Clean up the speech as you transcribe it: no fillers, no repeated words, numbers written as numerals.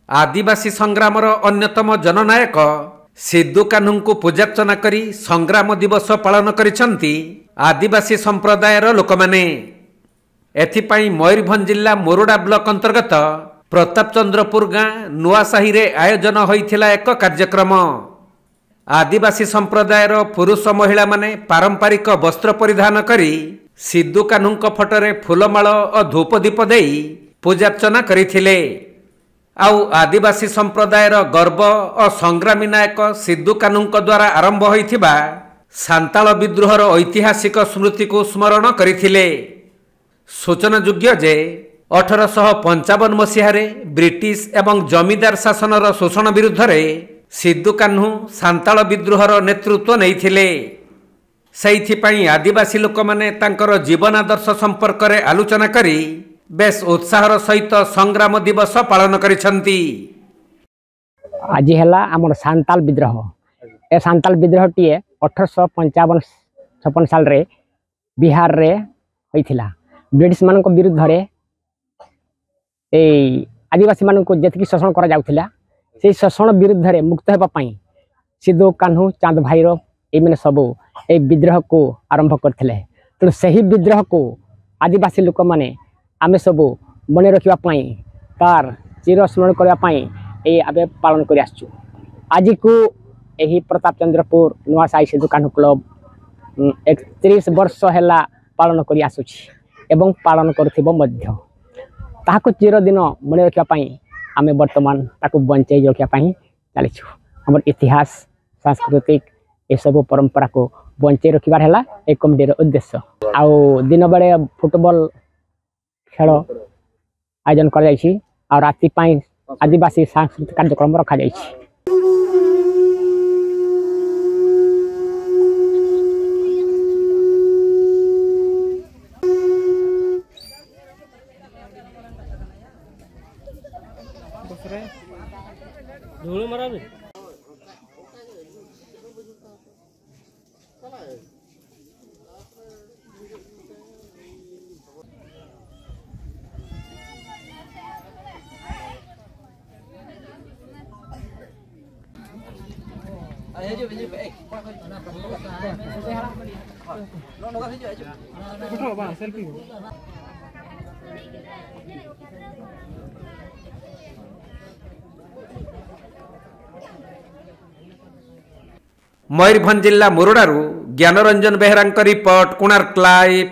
आदिवासी संग्रामर अन्यतम जननायक सिद्धू कान्हू को पूजार्चना करी संग्राम दिवस पालन करिसंती आदिवासी संप्रदायर लोक माने। एथिपाई मयूरभंज जिला मोरडा ब्लॉक अंतर्गत प्रतापचंद्रपुर गाँ नुआसाही रे आयोजन होइथिला एक कार्यक्रम। आदिवासी संप्रदायर पुरुष महिला माने पारंपरिक वस्त्र परिधान करी सिद्धू कान्हू फटोरे फूलमाल और धूपदीप देई पूजार्चना करिथिले। आउ आदिवासी संप्रदायर गर्व और संग्रामी नायक सिद्धू कान्हू द्वारा आरंभ होइथिबा सांताल विद्रोहर ऐतिहासिक स्मृति को स्मरण करिथिले। सूचनायोग्य जे 1855 मसीह ब्रिटिश एवं जमीदार शासनर शोषण विरुद्ध रे सिद्धू कान्हू सांताल विद्रोहर नेतृत्व नैथिले। सेइथिपाई आदिवासी लोक माने तांकर जीवन आदर्श संपर्क रे आलोचना करी बेस उत्साहर सहित संग्राम दिवस पालन करिसंती। आज है आम सांताल विद्रोह। ए सांताल विद्रोह टी 1855-56 साल रे बिहार रे होइथिला। ब्रिटिश मान विरुद्ध रे आदिवासी मान जी शोषण करा जाउथिला से शोषण विरुद्ध रे मुक्त हेबा पई सिद्धू कान्हू चांद भैरव एमने सबू ए विद्रोह को आरंभ करथिले। तो सही विद्रोह को आदिवासी लोक माने आमे सबू बने रखिबा पई तार चिर स्मरण करबा पई ए आबे पालन करि आछू। आज को एही प्रतापचंद्रपुर नुआसाही सिद्धू कान्हू क्लब 31 वर्ष हैला पालन करि आछुछि एवं पालन करथिबो मध्य। ताहाको चिर दिन बने रखिबा पई आमे वर्तमान ताको बंचै रखिबा पई चलिछु। हमर इतिहास सांस्कृतिक ए सब परंपरा को बंचै रखिबार हैला एक कमिटीर उद्देश्य। आउ दिन बेले फुटबॉल खेल आयोजन कर राति आदिवासी सांस्कृतिक कार्यक्रम रखा जाइए। मयूरभंज जिला मोरडारू ज्ञानरंजन बेहरा रिपोर्ट कोणार्क लाइव।